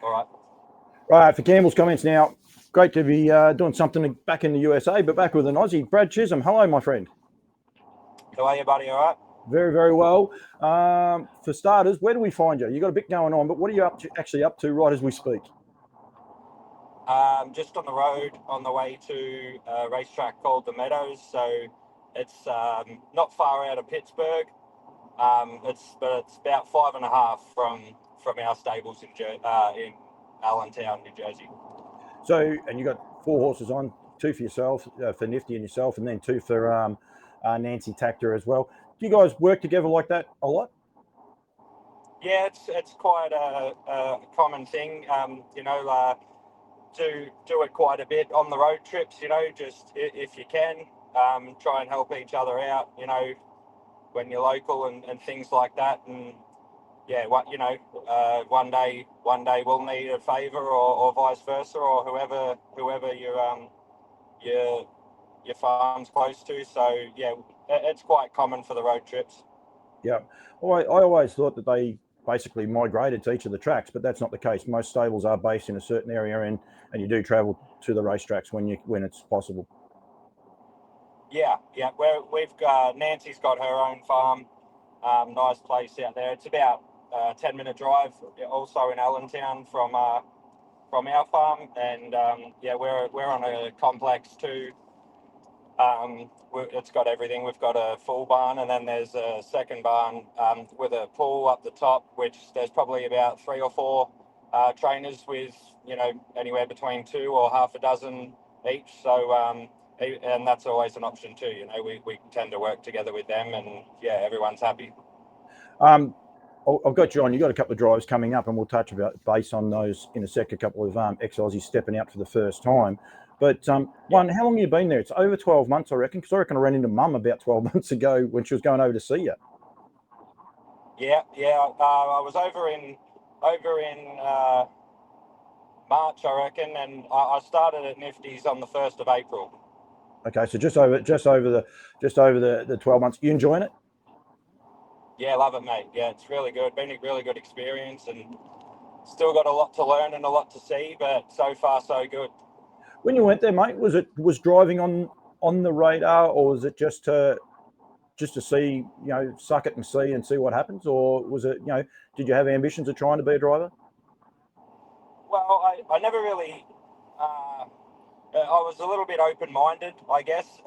All right. Right, for Campbell's comments now, great to be doing something back in the USA, but back with an Aussie. Brad Chisholm, hello, my friend. How are you, buddy? All right? Very, very well. For starters, where do we find you? You've got a bit going on, but what are you actually up to right as we speak? Just on the road on the way to a racetrack called the Meadows. So it's not far out of Pittsburgh. It's about 5.5 from our stables in Allentown, New Jersey. So, and you got 4 horses on, 2 for yourself, for Nifty and yourself, and then 2 for Nancy Tactor as well. Do you guys work together like that a lot? Yeah, it's quite a common thing. Do it quite a bit on the road trips. Just if you can, try and help each other out. When you're local and things like that. And yeah, one day we'll need a favour or vice versa, or whoever your farm's close to. So yeah, it's quite common for the road trips. Yeah, well, I always thought that they basically migrated to each of the tracks, but that's not the case. Most stables are based in a certain area, and you do travel to the racetracks when it's possible. Yeah. We've got Nancy's got her own farm, nice place out there. It's about a 10-minute drive, also in Allentown from our farm, and we're on a complex too. It's got everything. We've got a full barn, and then there's a second barn with a pool up the top, which there's probably about 3 or 4 trainers with, anywhere between 2 or half a dozen each. So, and that's always an option too. We tend to work together with them, and yeah, everyone's happy. I've got you on. You've got a couple of drives coming up, and we'll touch base on those in a sec. A couple of ex-Aussies stepping out for the first time. But how long have you been there? It's over 12 months, I reckon, because I reckon I ran into Mum about 12 months ago when she was going over to see you. Yeah. I was over in March, I reckon, and I started at Nifty's on the 1st of April. Okay, so just over the 12 months. You enjoying it? Yeah, love it, mate. Yeah, it's really good. Been a really good experience, and still got a lot to learn and a lot to see, but so far so good. When you went there, mate, was driving on the radar, or was it just to see, suck it and see what happens, or was it, did you have ambitions of trying to be a driver? Well, I never really. I was a little bit open-minded, I guess.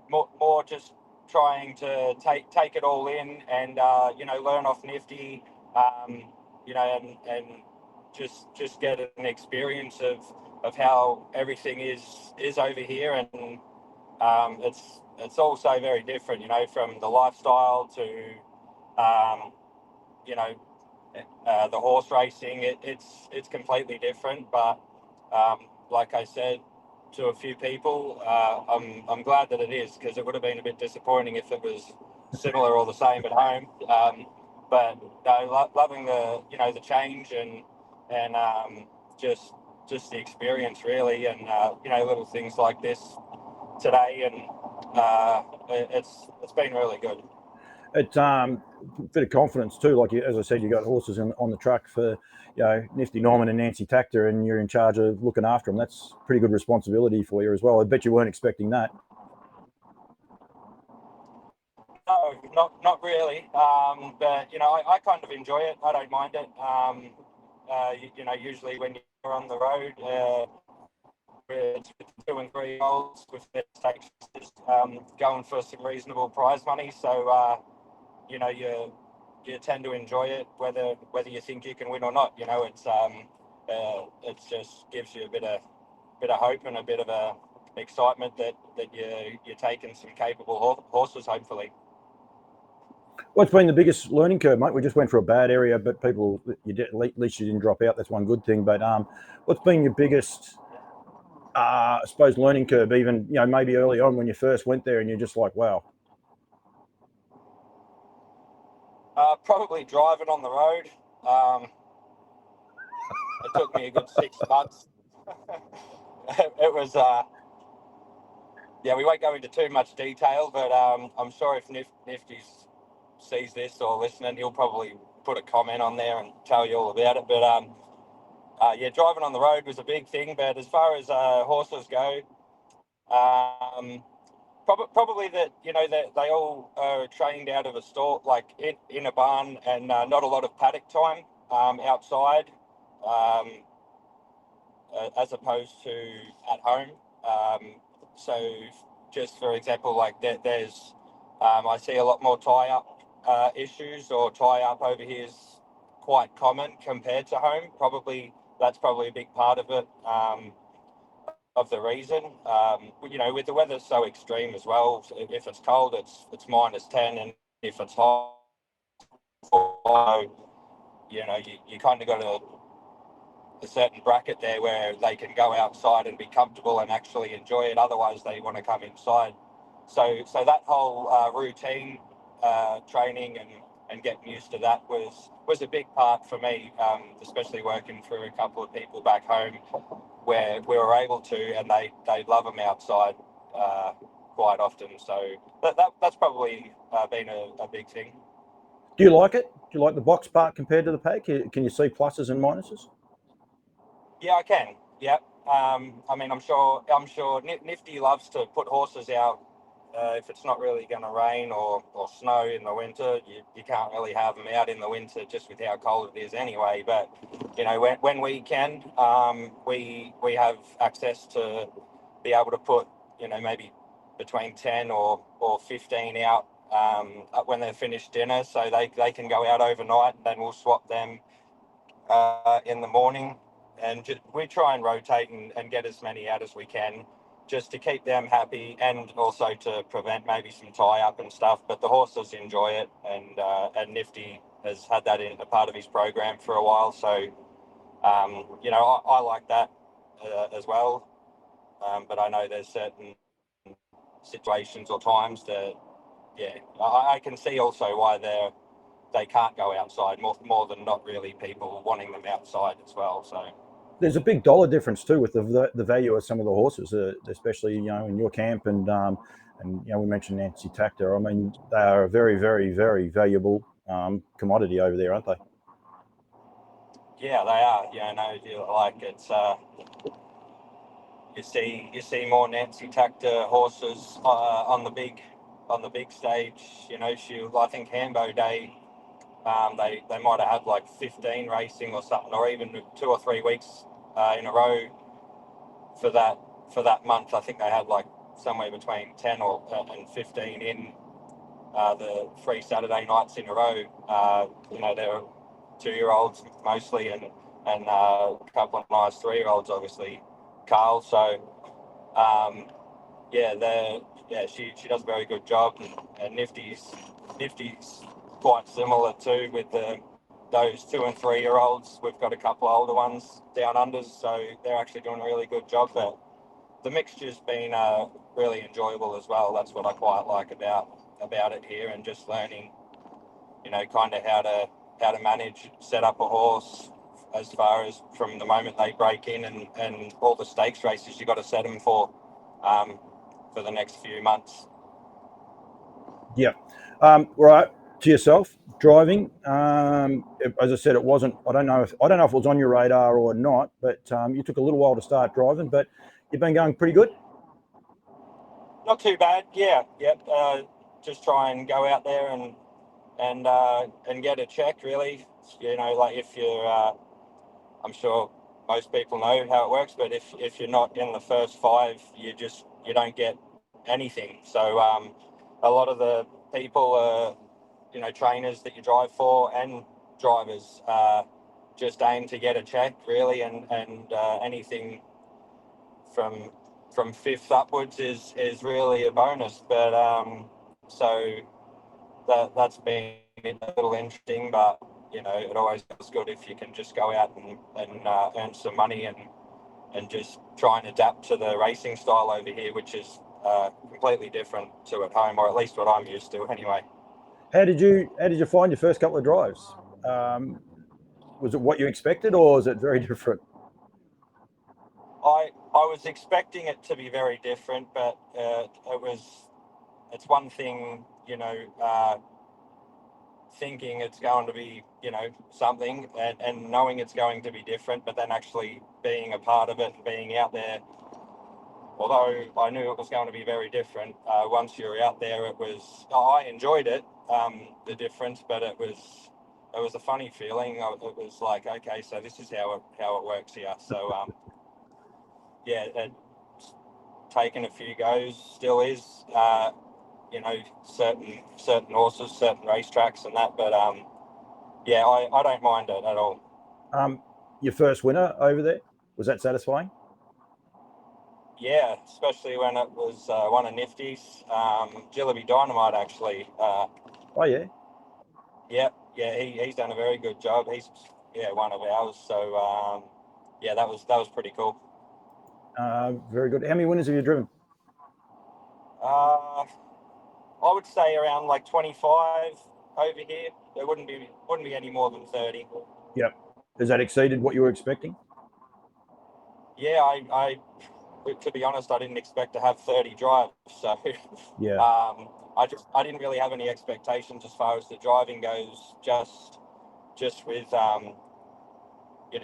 More just trying to take it all in and learn off Nifty, and just get an experience of how everything is over here, and it's also very different, from the lifestyle to the horse racing. It's completely different, but like I said to a few people, I'm glad that it is, because it would have been a bit disappointing if it was similar or the same at home. But no, loving the change and just the experience really, and little things like this today, and it's been really good. It's a bit of confidence too. Like as I said, you got horses on the truck for Nifty Norman and Nancy Tactor, and you're in charge of looking after them. That's pretty good responsibility for you as well. I bet you weren't expecting that. No, not really. But I kind of enjoy it. I don't mind it. Usually when you're on the road, it's 2 and 3 holes with the stakes, going for some reasonable prize money. So you tend to enjoy it, whether you think you can win or not. It just gives you a bit of hope and a bit of a excitement that you're taking some capable horses, hopefully. What's been the biggest learning curve, mate? We just went for a bad area, but at least you didn't drop out. That's one good thing. But what's been your biggest, I suppose, learning curve? Even maybe early on when you first went there, and you're just like, wow. Probably driving on the road. It took me a good 6 months. It was, we won't go into too much detail, but I'm sure if Nifty sees this or listening, he'll probably put a comment on there and tell you all about it. But yeah, driving on the road was a big thing. But as far as horses go, probably that, you know, that they all are trained out of a stall, like in a barn, and not a lot of paddock time outside, as opposed to at home. So just for example, like there's I see a lot more tie up issues, or tie up over here is quite common compared to home. That's probably a big part of it. Of the reason, you know, with the weather so extreme as well. If it's cold, it's -10, and if it's hot, you know, you kind of got a certain bracket there where they can go outside and be comfortable and actually enjoy it. Otherwise, they want to come inside. So that whole routine training and getting used to that was a big part for me, especially working for a couple of people back home, where we were able to, and they love them outside quite often. So that's probably been a big thing. Do you like it? Do you like the box part compared to the paddock? Can you see pluses and minuses? Yeah, I can. Yep. I mean, I'm sure Nifty loves to put horses out. If it's not really going to rain or snow in the winter, you can't really have them out in the winter just with how cold it is anyway. But, you know, when we can, we have access to be able to put, you know, maybe between 10 or 15 out when they're finished dinner, so they can go out overnight, and then we'll swap them in the morning. And we try and rotate and get as many out as we can, just to keep them happy, and also to prevent maybe some tie up and stuff. But the horses enjoy it, and Nifty has had that in a part of his program for a while. So you know, I like that as well. But I know there's certain situations or times that, yeah, I can see also why they can't go outside, more than not really people wanting them outside as well. So There's a big dollar difference too with the value of some of the horses, especially, you know, in your camp, and you know, we mentioned Nancy Tactor. I mean, they are a very, very, very valuable commodity over there, aren't they? yeah, they are. Yeah, no, like it's you see more Nancy Tactor horses on the big stage. You know, I think Hambo Day, they might have had like 15 racing or something, or even 2 or 3 weeks in a row for that month. I think they had like somewhere between 10 and 15 in the 3 Saturday nights in a row. You know, they were 2-year-olds mostly, and a couple of nice 3-year-olds, obviously, Carl. So she does a very good job, and Nifty's quite similar too with those 2 and 3-year-olds. We've got a couple of older ones down unders, so they're actually doing a really good job. But the mixture's been really enjoyable as well. That's what I quite like about it here, and just learning, you know, kind of how to manage, set up a horse, as far as from the moment they break in, and all the stakes races you got to set them for the next few months. Yeah. Right. To yourself, driving. As I said, it wasn't. I don't know if it was on your radar or not, but you took a little while to start driving, but you've been going pretty good. Not too bad. Yeah. Yep. Just try and go out there and get a check. Really, you know, like if you're, I'm sure most people know how it works, but if you're not in the first 5, you don't get anything. So a lot of the people are, you know, trainers that you drive for, and drivers just aim to get a check, really, and anything from 5th upwards is really a bonus. But so that's been a little interesting, but you know, it always feels good if you can just go out and earn some money, and just try and adapt to the racing style over here, which is completely different to at home, or at least what I'm used to anyway. How did you find your first couple of drives? Was it what you expected, or was it very different? I was expecting it to be very different, but it's one thing, you know, thinking it's going to be, you know, something, and knowing it's going to be different, but then actually being a part of it and being out there, although I knew it was going to be very different, once you're out there, I enjoyed it, the difference, but it was a funny feeling. It was like, okay, so this is how it works here. So yeah, it's taken a few goes, still is, you know, certain horses, certain racetracks and that, but yeah, I don't mind it at all. Your first winner over there, was that satisfying? Yeah, especially when it was one of Nifty's, Jillaby Dynamite actually. Oh yeah. Yeah, he's done a very good job. He's one of ours. So yeah, that was pretty cool. Very good. How many winners have you driven? I would say around like 25 over here. There wouldn't be any more than 30. Yep. Has that exceeded what you were expecting? Yeah, I to be honest, I didn't expect to have 30 drives. So Yeah. I didn't really have any expectations as far as the driving goes. Just with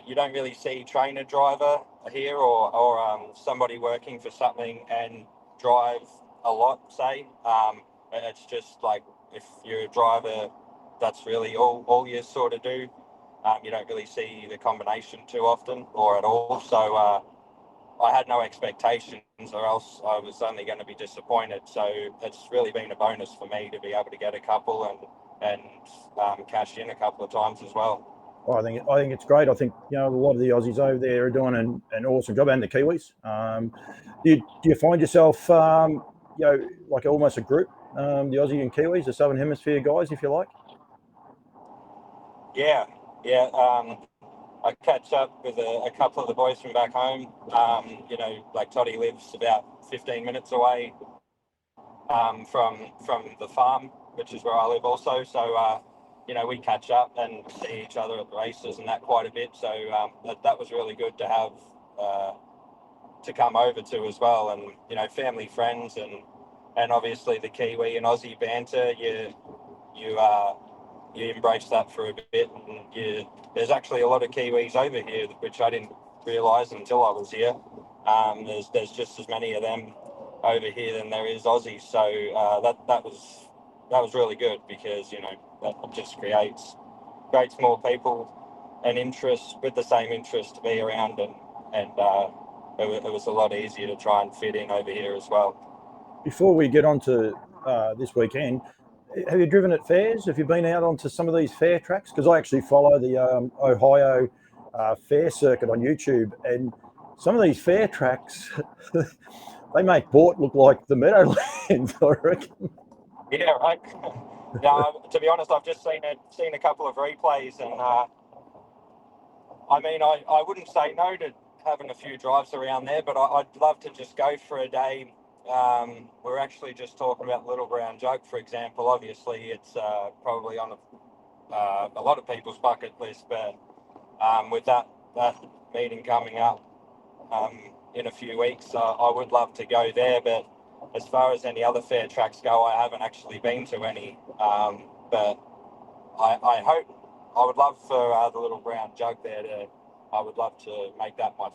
you don't really see trainer driver here, or somebody working for something and drive a lot, say. It's just like, if you're a driver, that's really all you sort of do. You don't really see the combination too often or at all. So I had no expectations, or else I was only going to be disappointed. So it's really been a bonus for me to be able to get a couple and cash in a couple of times as well. I think it's great. I think, you know, a lot of the Aussies over there are doing an awesome job, and the Kiwis. Do you find yourself, you know, like almost a group, the Aussie and Kiwis, the Southern Hemisphere guys, if you like? Yeah. I catch up with a couple of the boys from back home. You know, like Toddy lives about 15 minutes away from the farm, which is where I live also. So you know, we catch up and see each other at the races and that quite a bit. So that was really good to have, to come over to as well. And you know, family, friends, and obviously the Kiwi and Aussie banter. You embrace that for a bit, and there's actually a lot of Kiwis over here, which I didn't realise until I was here. There's just as many of them over here than there is Aussies, so that was really good, because, you know, that just creates more people and interest with the same interest to be around, and it was a lot easier to try and fit in over here as well. Before we get on to this weekend, have you driven at fairs? Have you been out onto some of these fair tracks? Because I actually follow the Ohio fair circuit on YouTube, and some of these fair tracks, they make Bort look like the Meadowlands, I reckon. Yeah, right. No, to be honest, I've just seen a couple of replays, and I mean, I wouldn't say no to having a few drives around there, but I'd love to just go for a day. We're actually just talking about Little Brown Jug, for example. Obviously, it's probably on a lot of people's bucket list, but with that meeting coming up in a few weeks, I would love to go there. But as far as any other fair tracks go, I haven't actually been to any. But I hope, I would love for the Little Brown Jug there I would love to make that my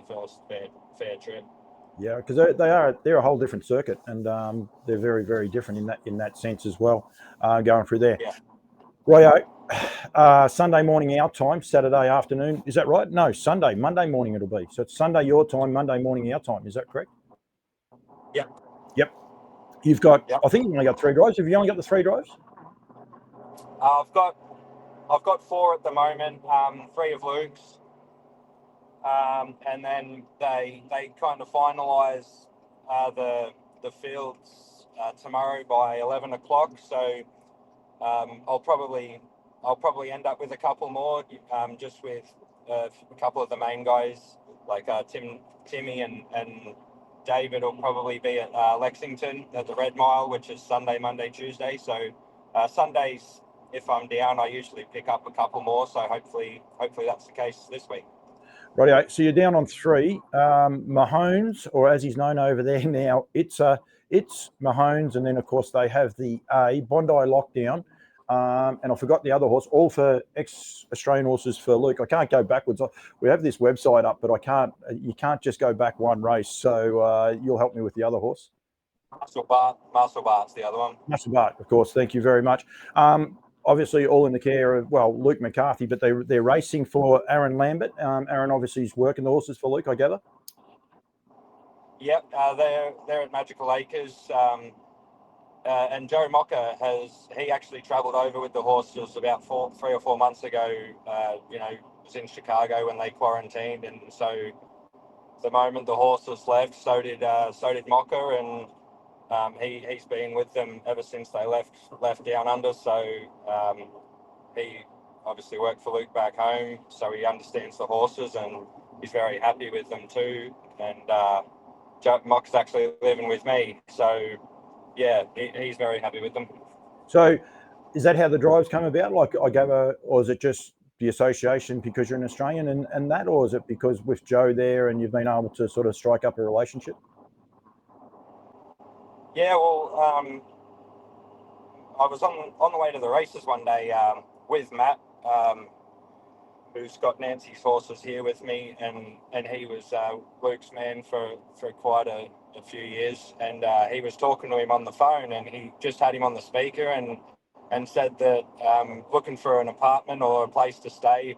first fair trip. Yeah, because they're a whole different circuit, and they're very, very different in that sense as well. Going through there, Yeah. Righto. Sunday morning our time, Saturday afternoon. Is that right? No, Monday morning it'll be. So it's Sunday your time, Monday morning our time. Is that correct? Yeah. Yep. You've got. Yep. I think you've only got 3 drives. Have you only got the 3 drives? I've got 4 at the moment. 3 of Luke's. And then they kind of finalise the fields tomorrow by 11 o'clock. So I'll probably end up with a couple more, just with a couple of the main guys, like Timmy and David will probably be at Lexington at the Red Mile, which is Sunday, Monday, Tuesday. So Sundays, if I'm down, I usually pick up a couple more. So hopefully that's the case this week. Rightio. So you're down on 3. Mahones, or as he's known over there now, it's Mahones, and then of course they have the Bondi Lockdown. and I forgot the other horse, all for ex-Australian horses for Luke. I can't go backwards. We have this website up, but you can't just go back one race. So you'll help me with the other horse. Muscle Bart's the other one. Muscle Bart, of course. Thank you very much. Obviously, all in the care of, Luke McCarthy, but they're racing for Aaron Lambert. Aaron obviously is working the horses for Luke, I gather. Yep, they're at Magical Acres. And Joe Mocker he actually travelled over with the horses about 3 or 4 months ago. Was in Chicago when they quarantined, and so the moment the horses left, so did Mocker, and he's been with them ever since they left down under. So he obviously worked for Luke back home, so he understands the horses, and he's very happy with them too. And Mock's actually living with me, so yeah, he's very happy with them. So is that how the drives come about? Like or is it just the association because you're an Australian and that, or is it because with Joe there and you've been able to sort of strike up a relationship? Yeah, well, I was on the way to the races one day with Matt, who's got Nancy's horses here with me, and he was Luke's man for quite a few years, and he was talking to him on the phone, and he just had him on the speaker and said that looking for an apartment or a place to stay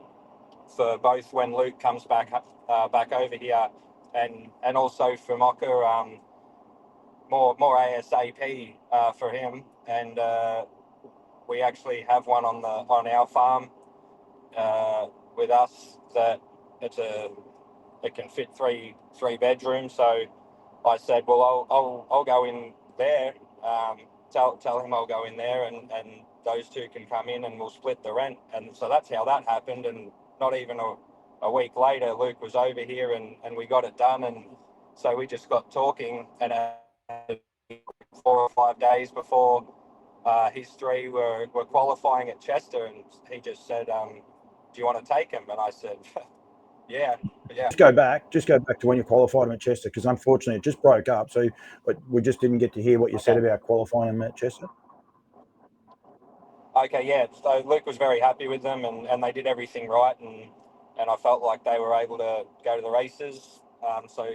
for both when Luke comes back over here, and also for Mocker, more ASAP for him, and we actually have one on our farm with us that it can fit three bedrooms. So I said, well, I'll go in there. Tell him I'll go in there, and those two can come in, and we'll split the rent. And so that's how that happened. And not even a week later, Luke was over here, and we got it done. And so we just got talking, and 4 or 5 days before his three were qualifying at Chester, and he just said, do you want to take him? And I said, yeah. Just go back to when you qualified him at Chester, because unfortunately it just broke up. So we just didn't get to hear what you said about qualifying him at Chester. Okay, yeah. So Luke was very happy with them, and they did everything right, and I felt like they were able to go to the races. So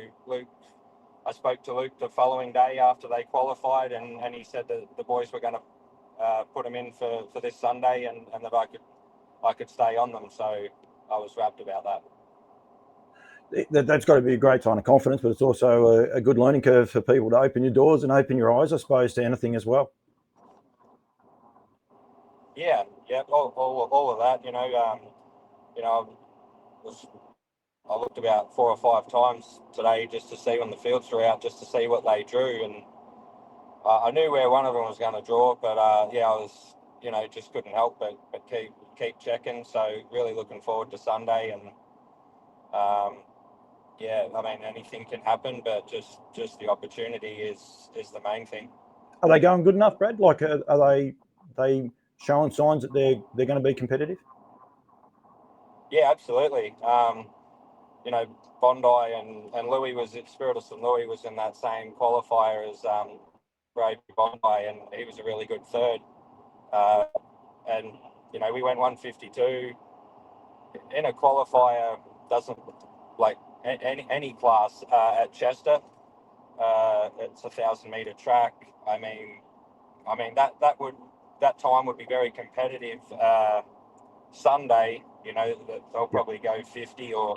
I spoke to Luke the following day after they qualified, and he said that the boys were going to put him in for this Sunday, and that I could stay on them. So I was rapt about that. That's got to be a great sign of confidence, but it's also a good learning curve for people to open your doors and open your eyes, I suppose, to anything as well. Yeah, all of that. I looked about 4 or 5 times today just to see when the fields were out, just to see what they drew, and I knew where one of them was going to draw, but I was, just couldn't help but keep checking. So really looking forward to Sunday, and anything can happen, but just the opportunity is the main thing. Are they going good enough, Brad? Like, are they showing signs that they're going to be competitive? Yeah, absolutely. Bondi and Louis Spirit of St. Louis was in that same qualifier as Brad Bondi, and he was a really good third. And we went 152 in a qualifier. Doesn't like any class at Chester. It's 1,000-meter track. I mean that time would be very competitive. Sunday, they'll probably go 50 or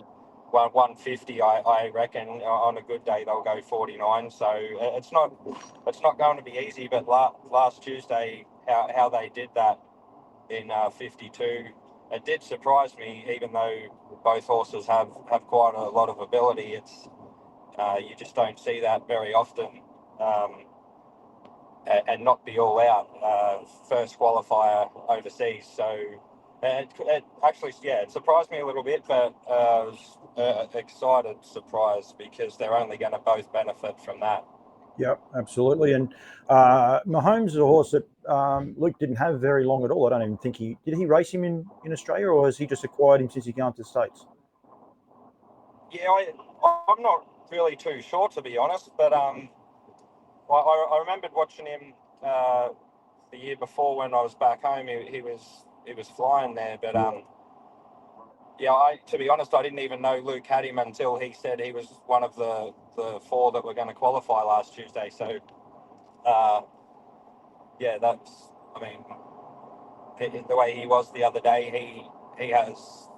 150. I reckon on a good day they'll go 49. So it's not going to be easy. But last Tuesday, how they did that in 52, it did surprise me. Even though both horses have quite a lot of ability, it's you just don't see that very often. And not be all out first qualifier overseas. So it actually, it surprised me a little bit, but I was excited surprise because they're only going to both benefit from that. Yep, absolutely. And Mahomes is a horse that Luke didn't have very long at all. I don't even think did he race him in Australia, or has he just acquired him since he's gone to the States? Yeah, I'm not really too sure, to be honest, but I remembered watching him the year before when I was back home, he was flying there. But to be honest, I didn't even know Luke had him until he said he was one of the 4 that were going to qualify last Tuesday. So, that's, I mean, the way he was the other day, he has,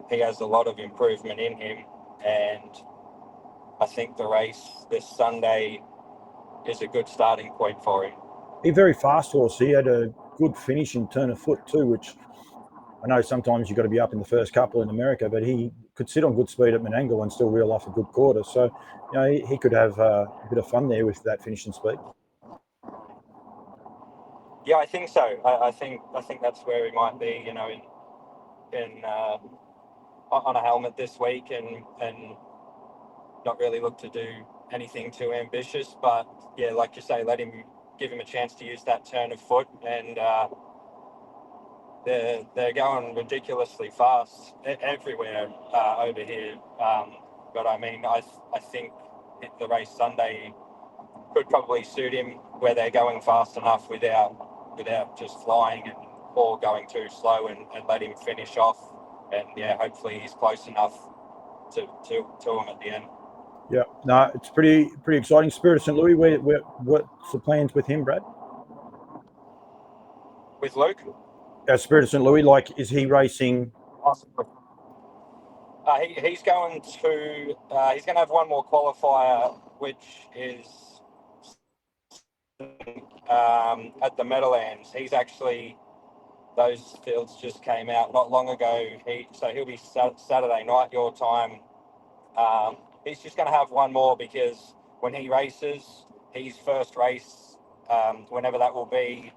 he has a lot of improvement in him, and I think the race this Sunday is a good starting point for him. He's a very fast horse. He had a good finishing turn of foot too, which I know sometimes you've got to be up in the first couple in America, but he could sit on good speed at Menangle and still reel off a good quarter. So, he could have a bit of fun there with that finishing speed. Yeah, I think so. I think that's where he might be. In on a helmet this week, and not really look to do anything too ambitious. But yeah, like you say, give him a chance to use that turn of foot, and they're going ridiculously fast everywhere over here. But I mean, I think the race Sunday could probably suit him, where they're going fast enough without just flying or going too slow, and let him finish off. And yeah, hopefully he's close enough to him at the end. Yeah, no, it's pretty exciting. Spirit of St. Louis, what's the plans with him, Brad? With Luke? Spirit of St. Louis, is he racing? He's going to have one more qualifier, which is at the Meadowlands. He's actually, those fields just came out not long ago. He'll be Saturday night your time. He's just going to have one more, because when he races, his first race, whenever that will be,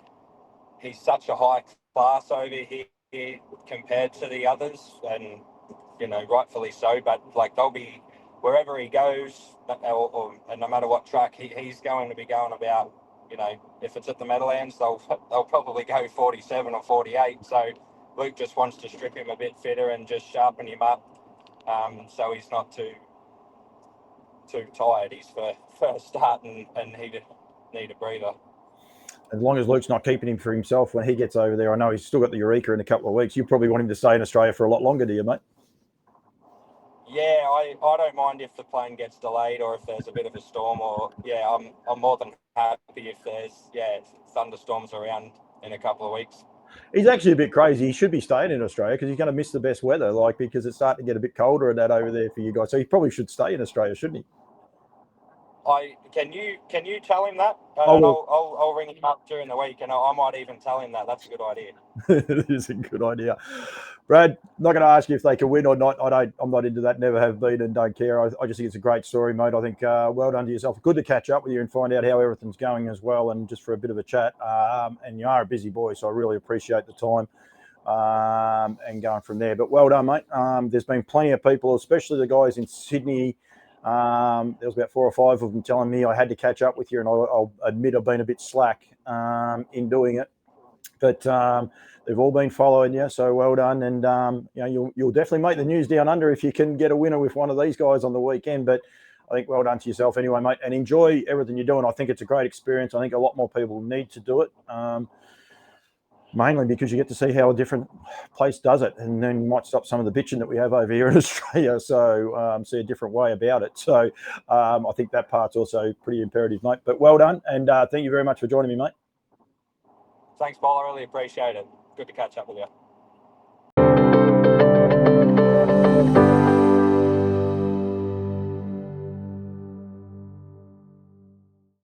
he's such a high class over here compared to the others, and rightfully so. But they'll be, wherever he goes, or no matter what track, he's going to be going about. If it's at the Meadowlands, they'll probably go 47 or 48. So Luke just wants to strip him a bit fitter and just sharpen him up, so he's not too tired. He's first start and need a breather. As long as Luke's not keeping him for himself when he gets over there. I know he's still got the Eureka in a couple of weeks. You probably want him to stay in Australia for a lot longer, do you, mate? Yeah, I don't mind if the plane gets delayed or if there's a bit of a storm, or I'm more than happy if there's thunderstorms around in a couple of weeks. He's actually a bit crazy. He should be staying in Australia because he's going to miss the best weather, because it's starting to get a bit colder and that over there for you guys. So he probably should stay in Australia, shouldn't he? Can you tell him that? I'll ring him up during the week, and I might even tell him that. That's a good idea. It is a good idea. Brad, not going to ask you if they can win or not. I'm not into that. Never have been and don't care. I just think it's a great story, mate. I think well done to yourself. Good to catch up with you and find out how everything's going as well, and just for a bit of a chat. And you are a busy boy, so I really appreciate the time and going from there. But well done, mate. There's been plenty of people, especially the guys in Sydney. There was about 4 or 5 of them telling me I had to catch up with you, and I'll admit I've been a bit slack in doing it. But they've all been following you, so well done. And you'll definitely make the news down under if you can get a winner with one of these guys on the weekend. But I think well done to yourself anyway, mate. And enjoy everything you're doing. I think it's a great experience. I think a lot more people need to do it. Mainly because you get to see how a different place does it, and then you might stop some of the bitching that we have over here in Australia. So see a different way about it. So I think that part's also pretty imperative, mate. But well done, and thank you very much for joining me, mate. Thanks, Paul. I really appreciate it. Good to catch up with you.